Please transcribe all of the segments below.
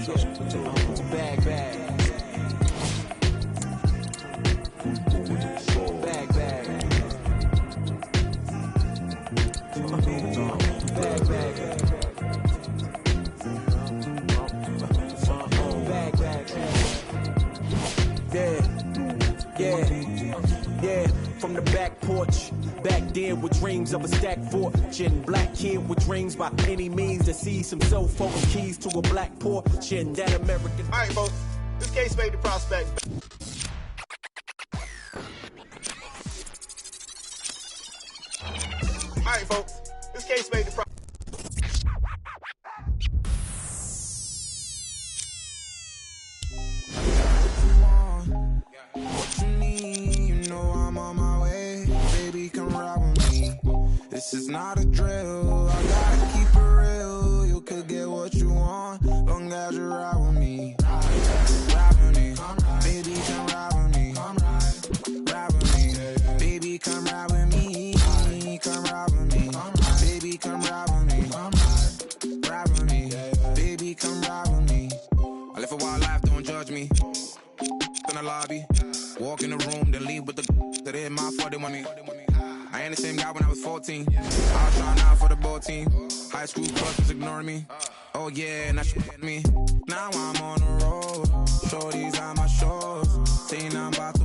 Bag, bag. Yeah, from the back porch, back then with dreams of a stacked fortune. Black kid with dreams by any means to see some cell phone keys to a black fortune. That American. All right, folks, this case made the prospect. All right, folks, this case made the prospect. This is not a drill, I gotta keep it real. You could get what you want, long as you ride with me. Ride with me, baby, come ride with me. Ride with me, baby, come ride with me. Come ride with me, baby, come ride with me. Ride with me, baby, come ride with me. I live a wild life, don't judge me. In the lobby, walk in the room, then leave with the that hit my 40 money. I ain't the same guy when I was 14. I was trying out for the ball team. High school crush was ignoring me. Oh yeah, now she me. Now I'm on the road. Shorties on my shows. Saying I'm about to.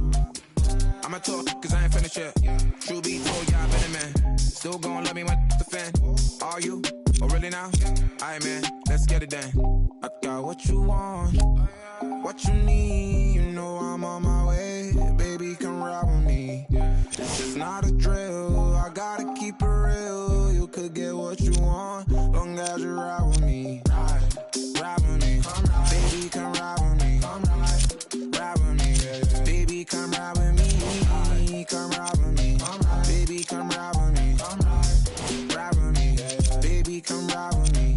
I'ma talk cause I ain't finished yet. True be told, yeah, I been a man. Still gon' love me when the fan. Are you? Oh really now? Aight man, let's get it done. I got what you want, what you need. You know I'm on my way. Baby, come ride with me. This is not a drill, I gotta keep it real. You could get what you want, long as you ride with me. Ride with me, baby, come ride with me. Ride with me, baby, come ride with me. Come ride with me, baby, come ride with me. Ride with me, baby, come ride with me.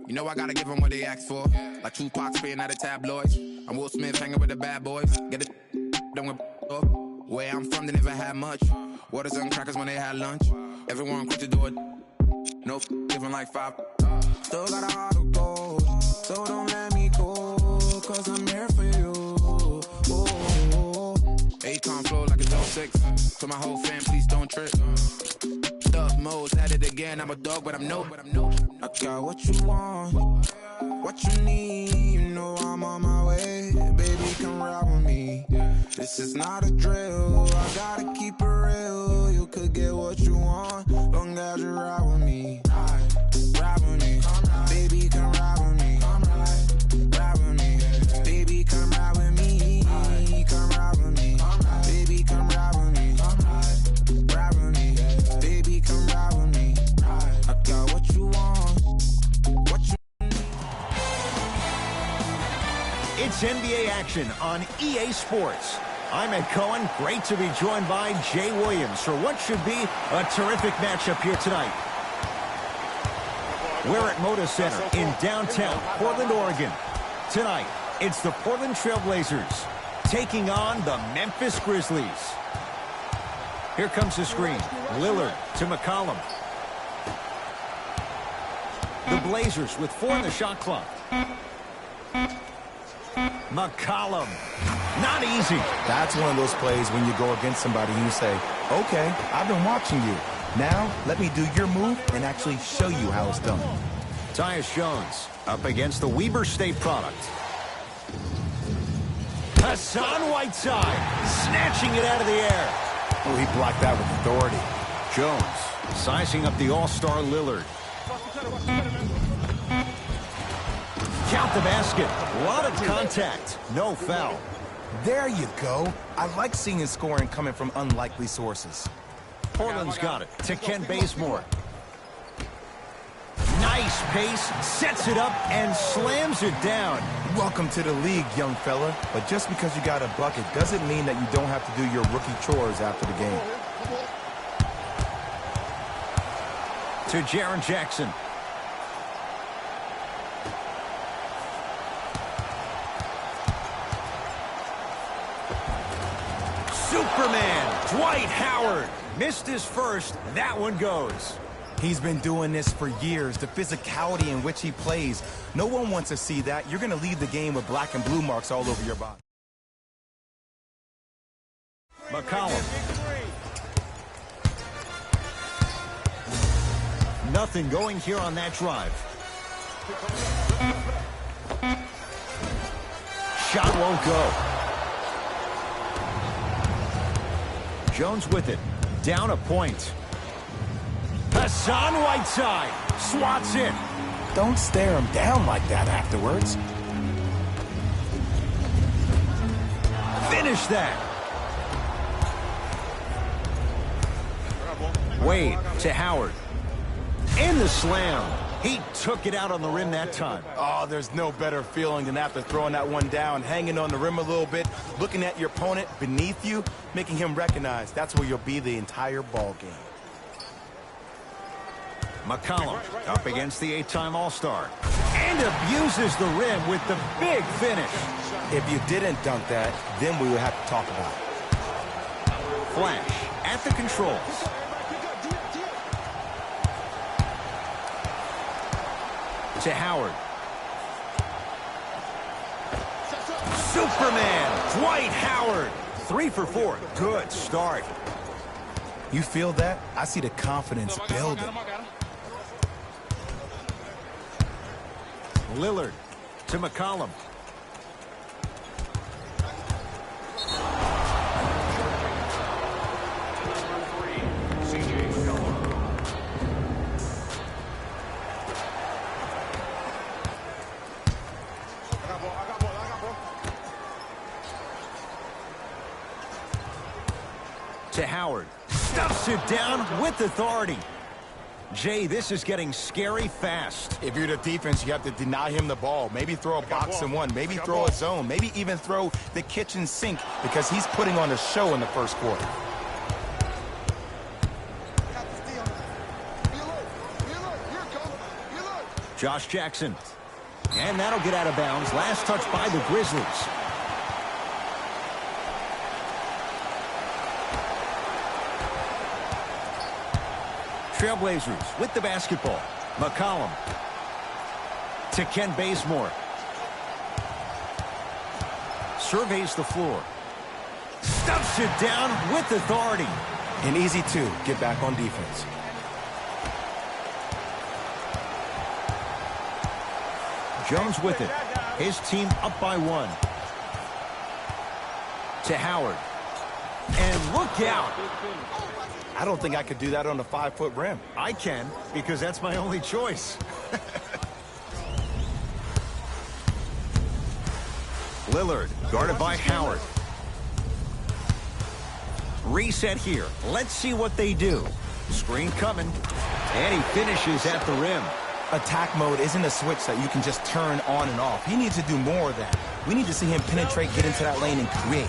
You know I gotta give them what they ask for. Like Tupac spitting out the tabloids. I'm Will Smith hanging with the bad boys. Get it done with where I'm from, they never had much. Waters and crackers when they had lunch. Everyone quick to do it. No living like 5. Still got a heart of gold, so don't let me go, cause I'm here for you. Akon flow like a 06. To my whole fam, please don't trip. Up modes, at it again. I'm a dog, but I'm no. I got what you want, what you need. You know I'm on my way. Baby, come ride with me. This is not a drill, I gotta keep it real. You could get what you want, long as you ride with me. Ride with me, baby, come ride with me. Ride with me, baby, come ride with me. Come ride with me, baby, come ride with me. Ride with me, baby, come ride with me. I got what you want, what you need. It's NBA action on EA Sports. I'm Ed Cohen. Great to be joined by Jay Williams for what should be a terrific matchup here tonight. We're at Moda Center in downtown Portland, Oregon. Tonight, it's the Portland Trail Blazers taking on the Memphis Grizzlies. Here comes the screen. Lillard to McCollum. The Blazers with 4 in the shot clock. McCollum. Not easy. That's one of those plays when you go against somebody and you say, okay, I've been watching you. Now, let me do your move and actually show you how it's done. Tyus Jones up against the Weber State product. Hassan Whiteside snatching it out of the air. Oh, he blocked that with authority. Jones sizing up the all-star Lillard. Count the basket. A lot of contact. No foul. There you go. I like seeing scoring coming from unlikely sources. Portland's got it to Kent Bazemore. Nice pace, sets it up, and slams it down. Welcome to the league, young fella. But just because you got a bucket doesn't mean that you don't have to do your rookie chores after the game. To Jaren Jackson. Superman, Dwight Howard. Missed his first. That one goes. He's been doing this for years. The physicality in which he plays. No one wants to see that. You're going to leave the game with black and blue marks all over your body. McCollum. Nothing going here on that drive. Shot won't go. Jones with it. Down a point. Hassan Whiteside swats it. Don't stare him down like that afterwards. Finish that. Wade to Howard. And the slam. He took it out on the rim that time. Oh, there's no better feeling than after throwing that one down, hanging on the rim a little bit, looking at your opponent beneath you, making him recognize that's where you'll be the entire ball game. McCollum up against the 8-time All-Star. And abuses the rim with the big finish. If you didn't dunk that, then we would have to talk about it. Flash at the controls. To Howard. Superman, Dwight Howard. 3 for 4. Good start. You feel that? I see the confidence building. Lillard to McCollum. To Howard. Stuffs it down with authority. Jay, this is getting scary fast. If you're the defense, you have to deny him the ball. Maybe throw a box and one. Maybe throw a zone. Maybe even throw the kitchen sink because he's putting on a show in the first quarter. Josh Jackson. And that'll get out of bounds. Last touch by the Grizzlies. Trailblazers with the basketball. McCollum to Ken Bazemore. Surveys the floor. Stuffs it down with authority. And easy to get back on defense. Jones with it. His team up by 1. To Howard. And look out. I don't think I could do that on a 5-foot rim. I can, because that's my only choice. Lillard, guarded by Howard. Reset here. Let's see what they do. Screen coming. And he finishes at the rim. Attack mode isn't a switch that you can just turn on and off. He needs to do more of that. We need to see him penetrate, get into that lane, and create.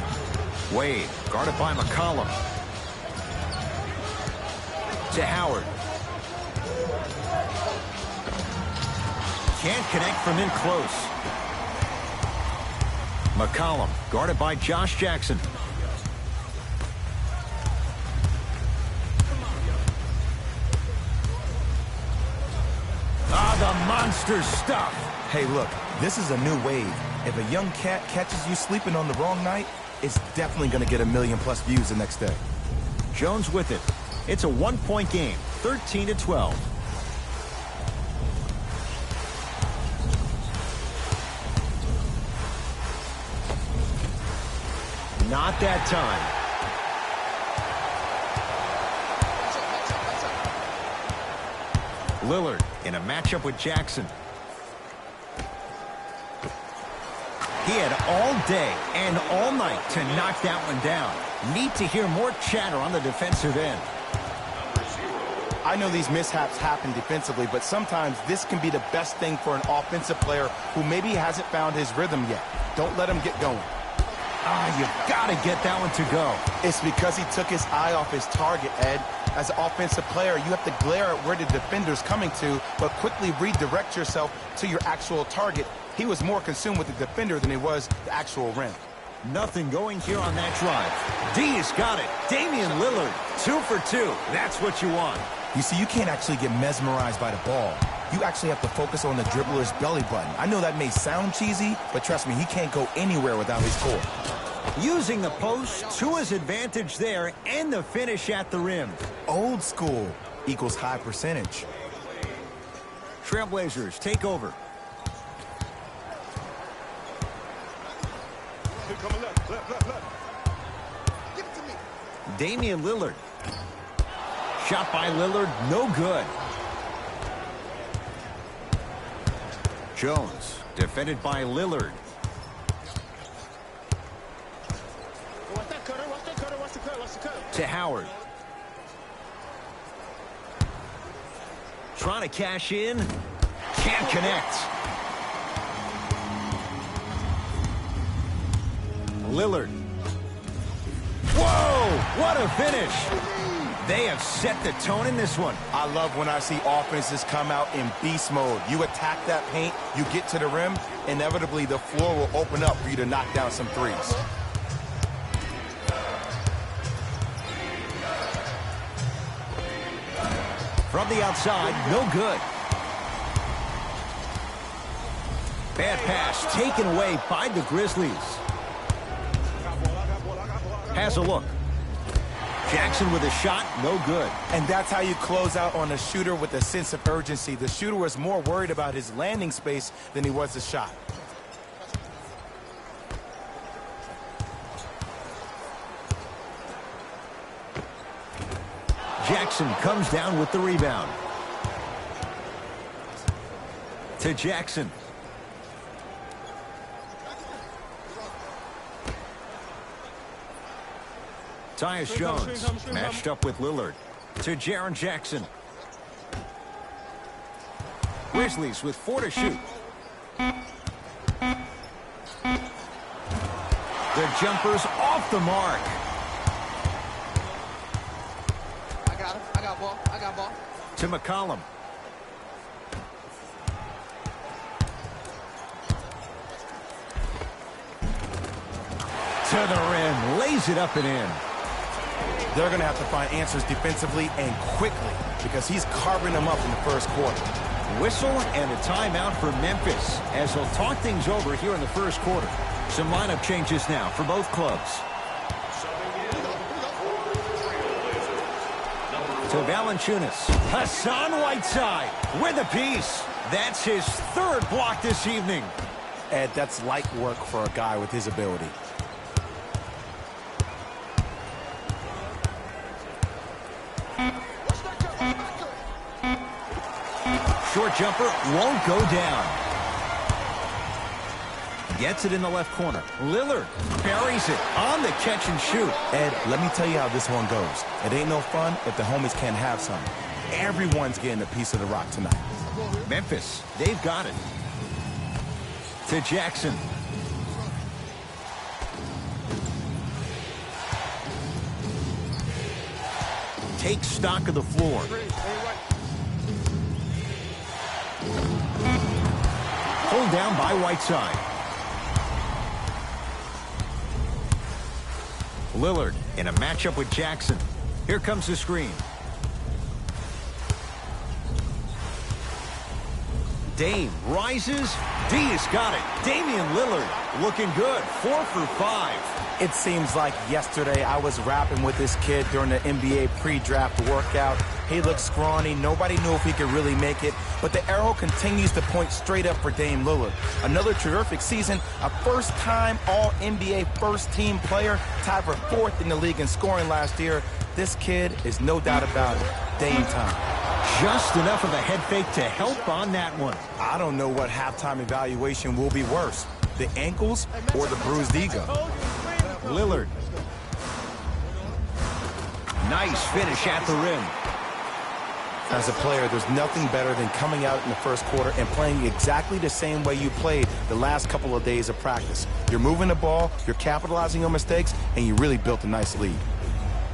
Wade, guarded by McCollum. To Howard. Can't connect from in close. McCollum, guarded by Josh Jackson. The monster stuff. Hey, look, this is a new wave. If a young cat catches you sleeping on the wrong night, it's definitely going to get 1 million+ views the next day. Jones with it. It's a 1-point game, 13-12. Not that time. Lillard in a matchup with Jackson. He had all day and all night to knock that one down. Need to hear more chatter on the defensive end. I know these mishaps happen defensively, but sometimes this can be the best thing for an offensive player who maybe hasn't found his rhythm yet. Don't let him get going. You've got to get that one to go. It's because he took his eye off his target, Ed. As an offensive player, you have to glare at where the defender's coming to, but quickly redirect yourself to your actual target. He was more consumed with the defender than he was the actual rim. Nothing going here on that drive. D's got it. Damian Lillard, 2 for 2. That's what you want. You see, you can't actually get mesmerized by the ball. You actually have to focus on the dribbler's belly button. I know that may sound cheesy, but trust me, he can't go anywhere without his core. Using the post to his advantage there, and the finish at the rim. Old school equals high percentage. Trailblazers take over. Damian Lillard. Shot by Lillard, no good. Jones, defended by Lillard. To Howard. Trying to cash in. Can't connect. Lillard. Whoa! What a finish! They have set the tone in this one. I love when I see offenses come out in beast mode. You attack that paint, you get to the rim, inevitably the floor will open up for you to knock down some threes. From the outside, no good. Bad pass taken away by the Grizzlies. Has a look. Jackson with a shot, no good. And that's how you close out on a shooter with a sense of urgency. The shooter was more worried about his landing space than he was the shot. Jackson comes down with the rebound. To Jackson. Tyus Jones matched up with Lillard. To Jaren Jackson. Grizzlies with 4 to shoot. The jumper's off the mark. I got ball. To McCollum. To the rim. Lays it up and in. They're going to have to find answers defensively and quickly because he's carving them up in the first quarter. Whistle and a timeout for Memphis as they'll talk things over here in the first quarter. Some lineup changes now for both clubs. To Valanciunas. Hassan Whiteside with a piece. That's his 3rd block this evening. Ed, that's light work for a guy with his ability. Short jumper won't go down. Gets it in the left corner. Lillard buries it on the catch and shoot. Ed, let me tell you how this one goes. It ain't no fun if the homies can't have some. Everyone's getting a piece of the rock tonight. Memphis, they've got it. To Jackson. Take stock of the floor. Pulled down by Whiteside. Lillard in a matchup with Jackson. Here comes the screen. Dame rises. D has got it. Damian Lillard looking good. 4 for 5. It seems like yesterday I was rapping with this kid during the NBA pre-draft workout. He looked scrawny. Nobody knew if he could really make it. But the arrow continues to point straight up for Dame Lillard. Another terrific season. A first-time All-NBA first-team player. Tied for 4th in the league in scoring last year. This kid is no doubt about it. Dame time. Just enough of a head fake to help on that one. I don't know what halftime evaluation will be worse. The ankles or the bruised ego. Lillard. Nice finish at the rim. As a player, there's nothing better than coming out in the first quarter and playing exactly the same way you played the last couple of days of practice. You're moving the ball, you're capitalizing on mistakes, and you really built a nice lead.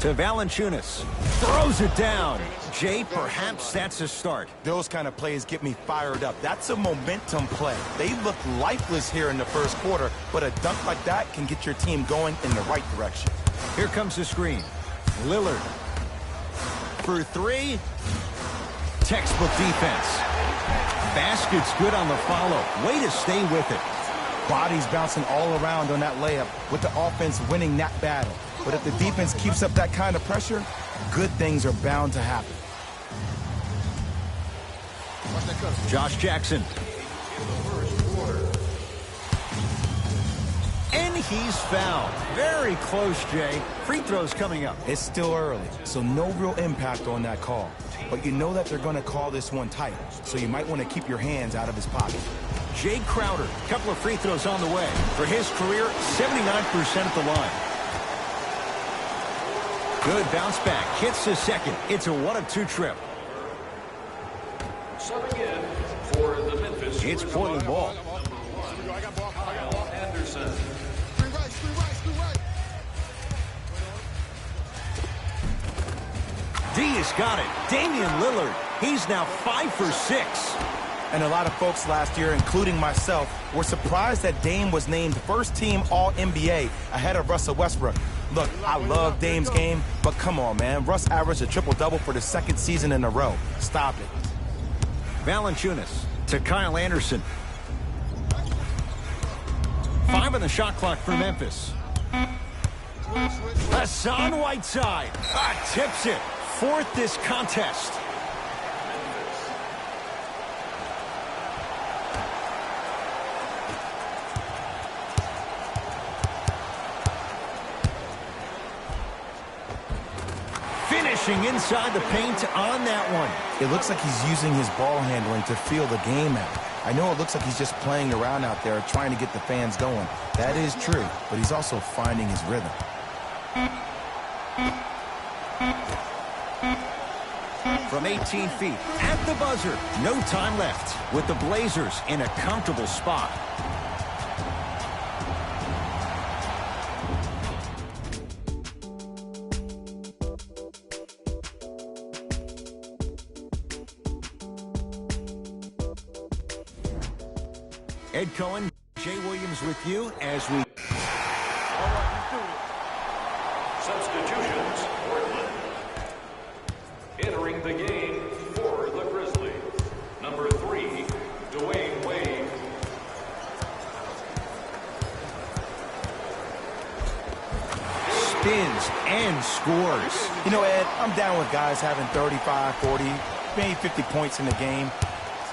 To Valanciunas. Throws it down. Jay, perhaps that's a start. Those kind of plays get me fired up. That's a momentum play. They look lifeless here in the first quarter, but a dunk like that can get your team going in the right direction. Here comes the screen. Lillard. for three. Textbook defense. Basket's good on the follow. Way to stay with it. Bodies bouncing all around on that layup with the offense winning that battle. But if the defense keeps up that kind of pressure, good things are bound to happen. Josh Jackson. And he's fouled. Very close, Jay. Free throws coming up. It's still early, so no real impact on that call. But you know that they're going to call this one tight, so you might want to keep your hands out of his pocket. Jay Crowder, a couple of free throws on the way. For his career, 79% at the line. Good bounce back. Hits the second. It's a 1-of-2 trip. Subbing in for the Memphis. It's Portland ball. Anderson. D has got it. Damian Lillard. He's now 5 for 6. And a lot of folks last year, including myself, were surprised that Dame was named first-team All-NBA ahead of Russell Westbrook. Look, I love Dame's game, but come on, man. Russ averaged a triple-double for the second season in a row. Stop it. Valanciunas to Kyle Anderson. 5 on the shot clock for Memphis. Hassan Whiteside tips it. 4th this contest. Finishing inside the paint on that one. It looks like he's using his ball handling to feel the game out. I know it looks like he's just playing around out there trying to get the fans going. That is true, but he's also finding his rhythm. From 18 feet at the buzzer. No time left with the Blazers in a comfortable spot. Ed Cohen, Jay Williams with you as we... Substitutions. Portland. Entering the game for the Grizzlies. Number 3, Dwayne Wade. Spins and scores. You know, Ed, I'm down with guys having 35, 40, maybe 50 points in the game.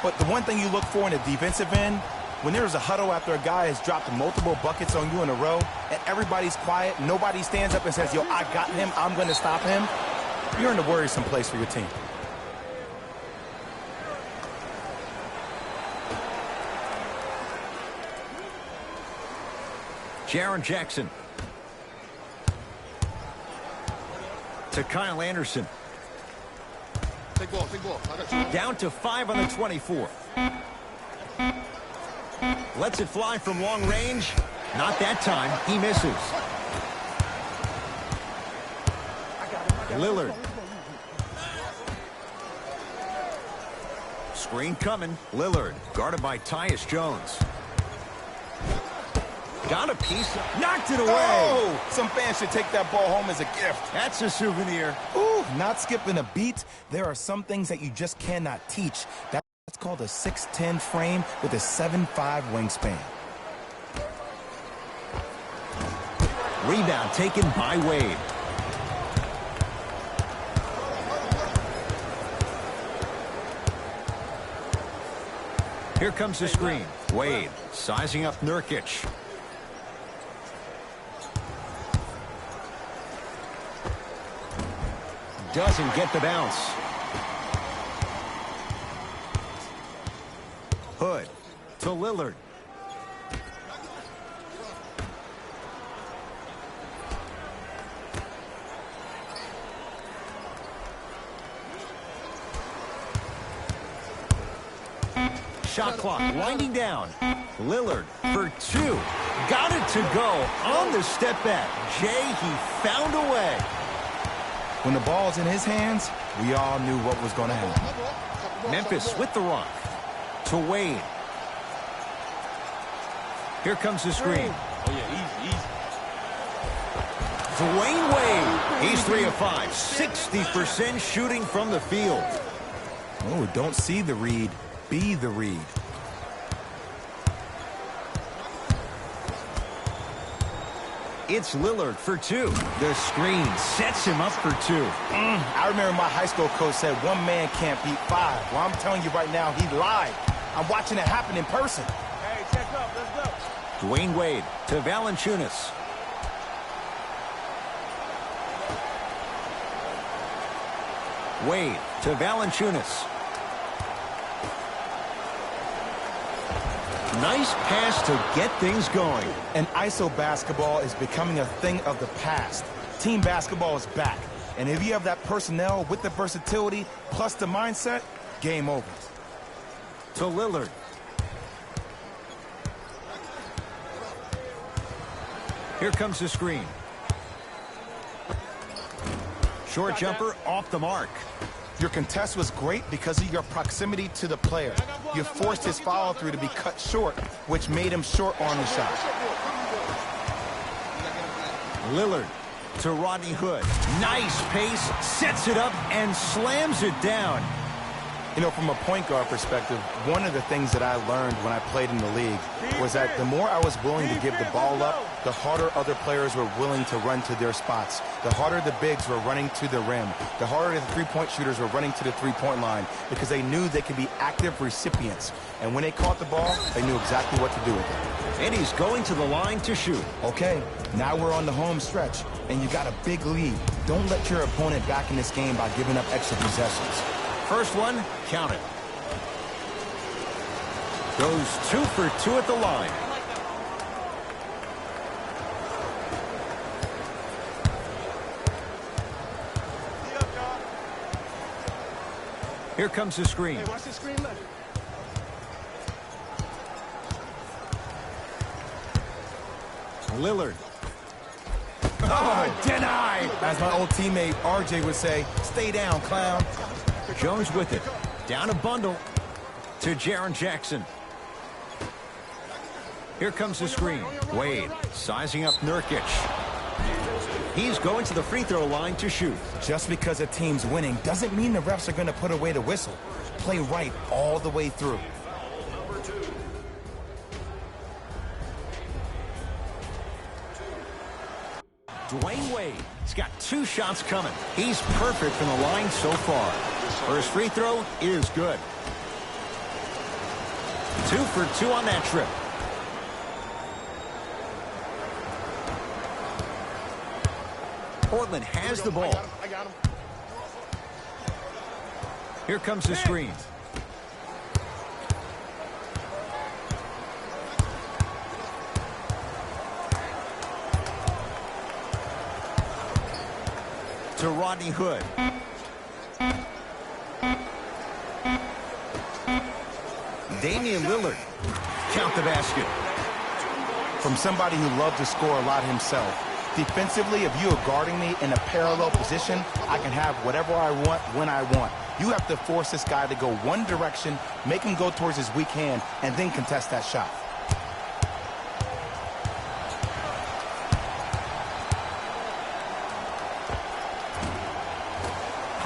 But the one thing you look for in the defensive end, when there's a huddle after a guy has dropped multiple buckets on you in a row, and everybody's quiet, nobody stands up and says, yo, I got him, I'm going to stop him, you're in a worrisome place for your team. Jaren Jackson. To Kyle Anderson. Take ball, take ball. I got you. Down to 5 on the 24. Lets it fly from long range. Not that time. He misses. Lillard. Screen coming. Lillard guarded by Tyus Jones. Got a piece. Knocked it away. Oh, some fans should take that ball home as a gift. That's a souvenir. Ooh, not skipping a beat. There are some things that you just cannot teach. That's called a 6'10 frame with a 7'5 wingspan. Rebound taken by Wade. Here comes the screen. Wade sizing up Nurkic. Doesn't get the bounce. Hood to Lillard. Shot clock winding down. Lillard for 2. Got it to go on the step back. Jay, he found a way. When the ball's in his hands, we all knew what was going to happen. Memphis with the rock. To Wade. Here comes the screen. Oh, yeah, easy, easy. Dwayne Wade. He's 3 of 5. 60% shooting from the field. Oh, don't see the read. Be the read. It's Lillard for 2. The screen sets him up for 2. I remember my high school coach said one man can't beat 5. Well, I'm telling you right now, he lied. I'm watching it happen in person. Hey, check up. Let's go. Dwayne Wade to Valanciunas. Wade to Valanciunas. Nice pass to get things going. And ISO basketball is becoming a thing of the past. Team basketball is back. And if you have that personnel with the versatility plus the mindset, game over. To Lillard. Here comes the screen. Short jumper off the mark. Your contest was great because of your proximity to the player. You forced his follow-through to be cut short, which made him short on the shot. Lillard to Rodney Hood. Nice pace, sets it up, and slams it down. You know, from a point guard perspective, one of the things that I learned when I played in the league was that the more I was willing to give the ball up, the harder other players were willing to run to their spots. The harder the bigs were running to the rim. The harder the three-point shooters were running to the three-point line because they knew they could be active recipients. And when they caught the ball, they knew exactly what to do with it. And he's going to the line to shoot. Okay, now we're on the home stretch, and you got a big lead. Don't let your opponent back in this game by giving up extra possessions. First one, count it. Goes 2 for 2 at the line. Here comes the screen. Hey, watch the screen left. Lillard. Oh, deny. As my old teammate RJ would say, stay down, clown. Jones with it. Down a bundle to Jaren Jackson. Here comes the screen. Wade sizing up Nurkic. He's going to the free throw line to shoot. Just because a team's winning doesn't mean the refs are going to put away the whistle. Play right all the way through. Dwayne Wade. He's got 2 shots coming. He's perfect from the line so far. First free throw is good. 2 for 2 on that trip. Portland has the ball. I got him. Here comes the screen. To Rodney Hood. Damian Lillard. Count the basket. From somebody who loved to score a lot himself. Defensively, if you are guarding me in a parallel position, I can have whatever I want when I want. You have to force this guy to go one direction, make him go towards his weak hand, and then contest that shot.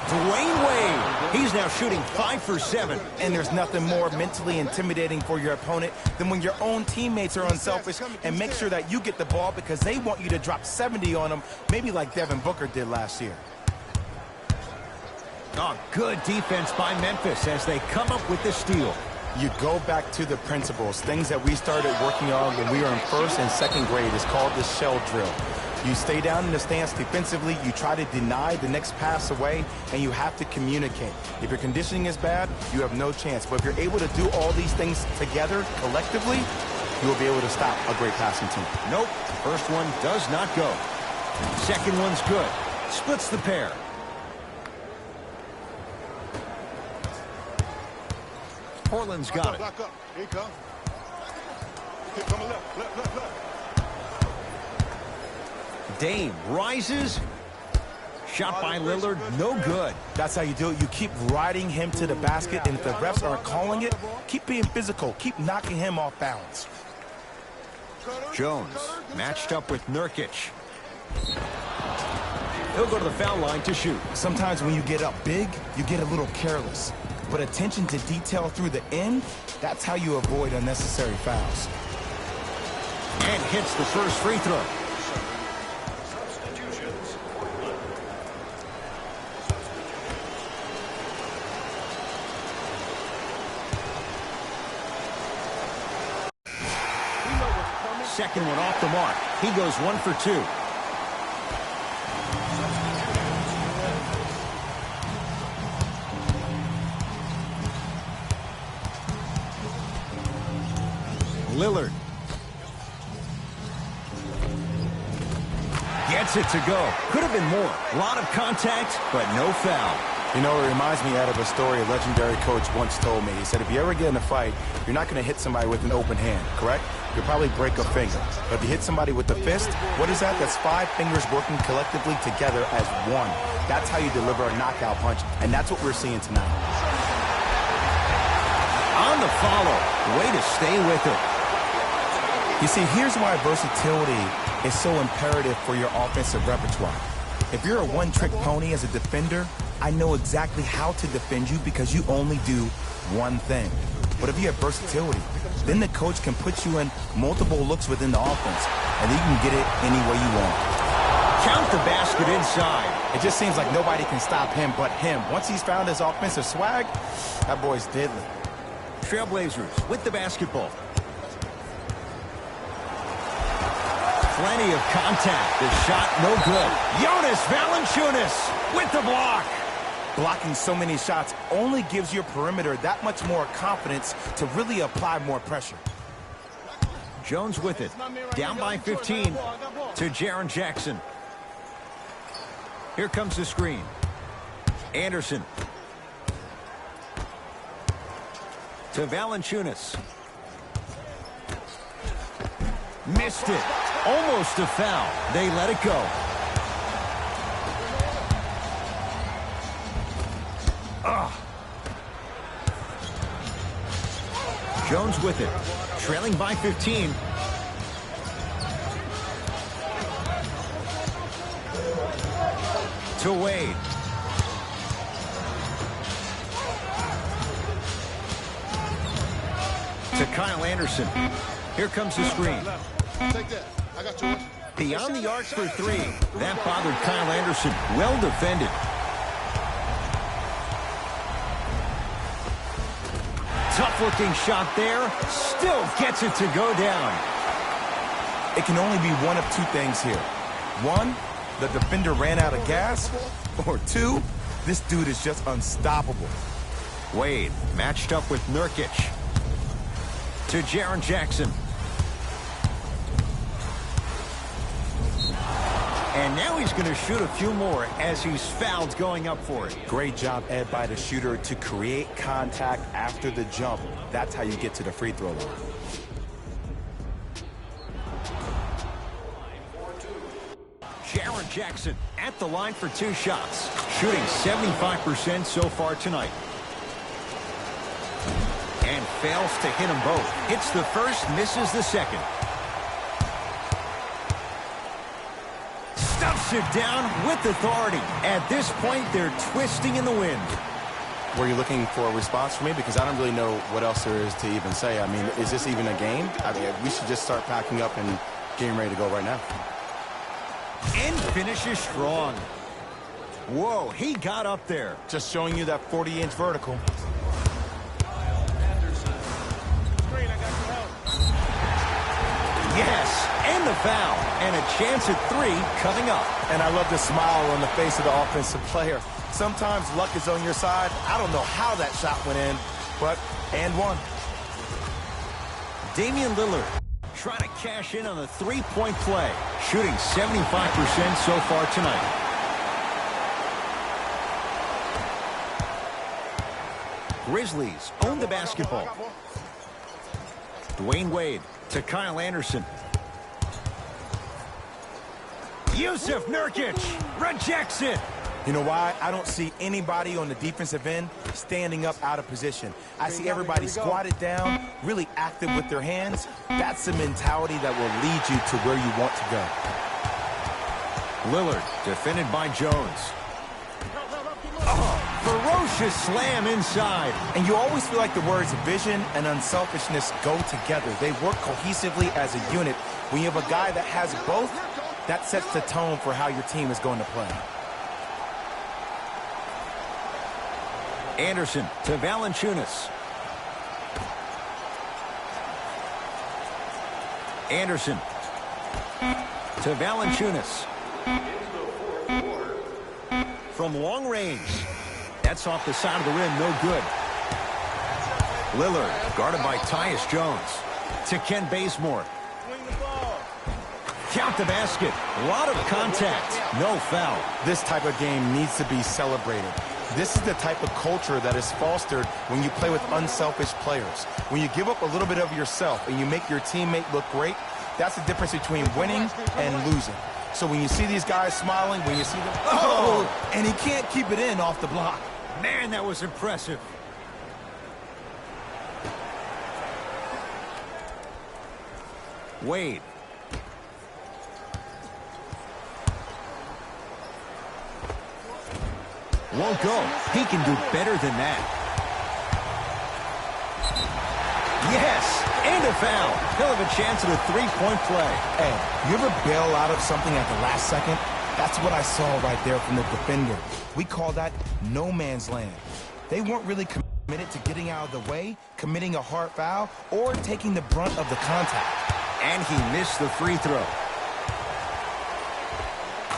Dwayne Wade. He's now shooting 5 for 7. And there's nothing more mentally intimidating for your opponent than when your own teammates are unselfish and make sure that you get the ball because they want you to drop 70 on them, maybe like Devin Booker did last year. Oh, good defense by Memphis as they come up with the steal. You go back to the principles, things that we started working on when we were in 1st and 2nd grade. It's called the shell drill. You stay down in the stance defensively, you try to deny the next pass away, and you have to communicate. If your conditioning is bad, you have no chance. But if you're able to do all these things together, collectively, you will be able to stop a great passing team. Nope. First one does not go. Second one's good. Splits the pair. Portland's got it. Block up. Here he comes. Here coming left. Left. Dame rises. Shot by Lillard, no good. That's how you do it. You keep riding him to the basket, and if the refs aren't calling it, keep being physical. Keep knocking him off balance. Jones matched up with Nurkic. He'll go to the foul line to shoot. Sometimes when you get up big, you get a little careless. But attention to detail through the end, that's how you avoid unnecessary fouls. And hits the first free throw. Substitutions. Portland. Second one off the mark. He goes 1 for 2. Lillard. Gets it to go. Could have been more. A lot of contact, but no foul. You know, it reminds me out of a story a legendary coach once told me. He said, if you ever get in a fight, you're not going to hit somebody with an open hand, correct? You'll probably break a finger. But if you hit somebody with the fist, what is that? That's 5 fingers working collectively together as one. That's how you deliver a knockout punch, and that's what we're seeing tonight. On the follow. Way to stay with it. You see, here's why versatility is so imperative for your offensive repertoire. If you're a one-trick pony as a defender, I know exactly how to defend you because you only do one thing. But if you have versatility, then the coach can put you in multiple looks within the offense, and then you can get it any way you want. Count the basket inside. It just seems like nobody can stop him but him. Once he's found his offensive swag, that boy's deadly. Trailblazers with the basketball. Plenty of contact. The shot no good. Jonas Valanciunas with the block. Blocking so many shots only gives your perimeter that much more confidence to really apply more pressure. Jones with it. Down by 15 to Jaren Jackson. Here comes the screen. Anderson. To Valanciunas. Missed it. Almost a foul. They let it go. Jones with it. Trailing by 15. To Wade. To Kyle Anderson. Here comes the screen. Take that. I got yours. Beyond the arc for 3. That bothered Kyle Anderson. Well defended. Tough-looking shot there. Still gets it to go down. It can only be one of two things here. One, the defender ran out of gas. Or two, this dude is just unstoppable. Wade matched up with Nurkic. To Jaren Jackson. And now he's going to shoot a few more as he's fouled going up for it. Great job, Ed, by the shooter to create contact after the jump. That's how you get to the free throw line. Jaren Jackson at the line for 2 shots. Shooting 75% so far tonight. And fails to hit them both. Hits the first, misses the second. Stuffs it down with authority. At this point, they're twisting in the wind. Were you looking for a response from me? Because I don't really know what else there is to even say. I mean, is this even a game? I mean, we should just start packing up and getting ready to go right now. And finishes strong. Whoa, he got up there. Just showing you that 40-inch vertical. Yes, and the foul. And a chance at 3 coming up. And I love the smile on the face of the offensive player. Sometimes luck is on your side. I don't know how that shot went in, but and one. Damian Lillard trying to cash in on the 3-point play. Shooting 75% so far tonight. Grizzlies own the basketball. Dwayne Wade to Kyle Anderson. Yusuf Nurkic rejects it. You know why? I don't see anybody on the defensive end standing up out of position. I see everybody squatted down, really active with their hands. That's the mentality that will lead you to where you want to go. Lillard, defended by Jones. Oh, ferocious slam inside. And you always feel like the words vision and unselfishness go together. They work cohesively as a unit. When you have a guy that has both, that sets the tone for how your team is going to play. Anderson to Valanciunas. Anderson to Valanciunas. From long range. That's off the side of the rim, no good. Lillard, guarded by Tyus Jones. To Ken Bazemore. Count the basket. A lot of contact. No foul. This type of game needs to be celebrated. This is the type of culture that is fostered when you play with unselfish players. When you give up a little bit of yourself and you make your teammate look great, that's the difference between winning and losing. So when you see these guys smiling, when you see them... Oh! And he can't keep it in off the block. Man, that was impressive. Wade. Won't go. He can do better than that. Yes, and a foul. He'll have a chance at a three-point play. Hey, you ever bail out of something at the last second? That's what I saw right there from the defender. We call that no man's land. They weren't really committed to getting out of the way, committing a hard foul, or taking the brunt of the contact. And he missed the free throw.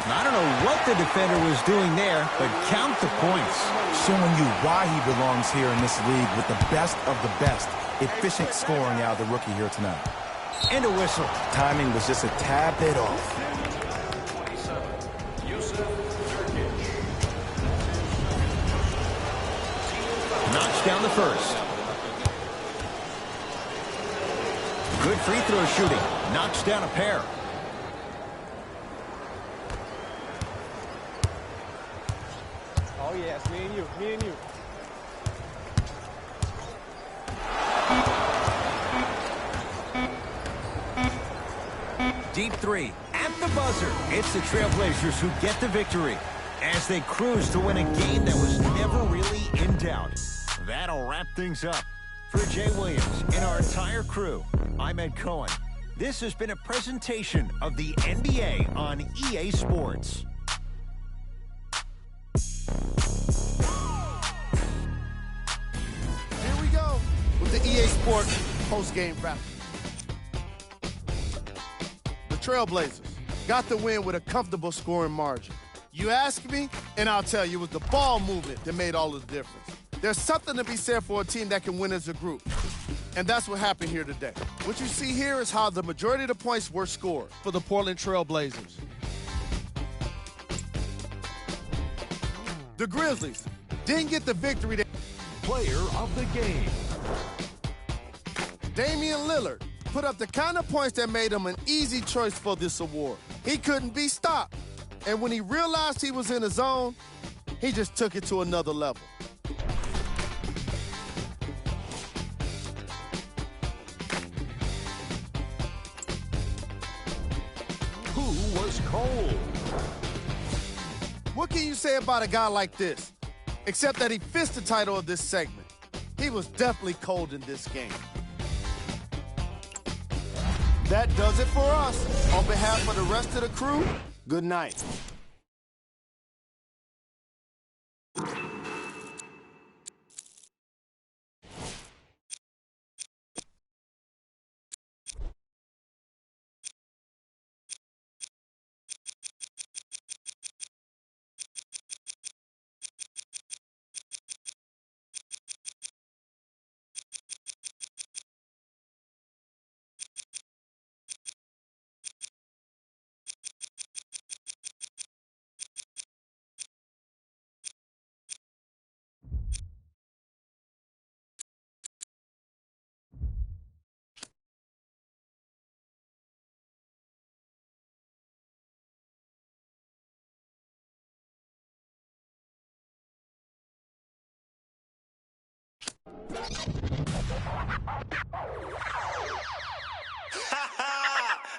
I don't know what the defender was doing there, but count the points. Showing you why he belongs here in this league with the best of the best. Efficient scoring out of the rookie here tonight. And a whistle. Timing was just a tad bit off. Knocks down the first. Good free throw shooting. Knocks down a pair. Oh, yeah, it's me and you, me and you. Deep three at the buzzer. It's the Trailblazers who get the victory as they cruise to win a game that was never really in doubt. That'll wrap things up. For Jay Williams and our entire crew, I'm Ed Cohen. This has been a presentation of the NBA on EA Sports. Here we go with the EA Sports post-game wrap. The Trailblazers got the win with a comfortable scoring margin. You ask me, and I'll tell you, it was the ball movement that made all of the difference. There's something to be said for a team that can win as a group, and that's what happened here today. What you see here is how the majority of the points were scored for the Portland Trailblazers. The Grizzlies didn't get the victory. Player of the game. Damian Lillard put up the kind of points that made him an easy choice for this award. He couldn't be stopped, and when he realized he was in the zone, he just took it to another level. Who was cold? What can you say about a guy like this, except that he fits the title of this segment? He was definitely cold in this game. That does it for us. On behalf of the rest of the crew, good night.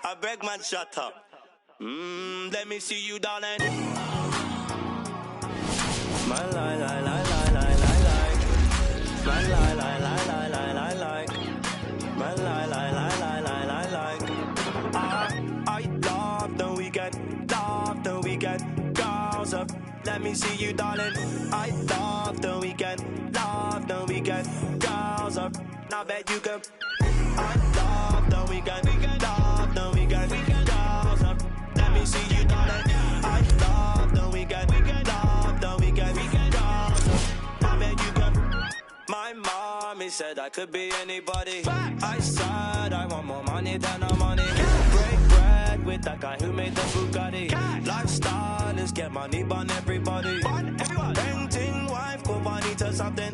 I beg man, shut up. Let me see you, darling. My lie, lie, lie, lie, lie, lie, lie. My lie, lie, lie, lie, lie, lie, lie. My lie, lie, lie, lie, lie, lie, lie. I love the weekend, girls up. Let me see you, darling. I love the weekend, girls up. Now bet you can. I love the weekend, girls up. Let me see you, darling. I love the weekend, girls up. Now bet you can. My mommy said I could be anybody. I said I want more money than no money. Break bread with that guy who made the Bugatti. Lifestyle is get money, bun everybody. Painting wife, go bunny to something.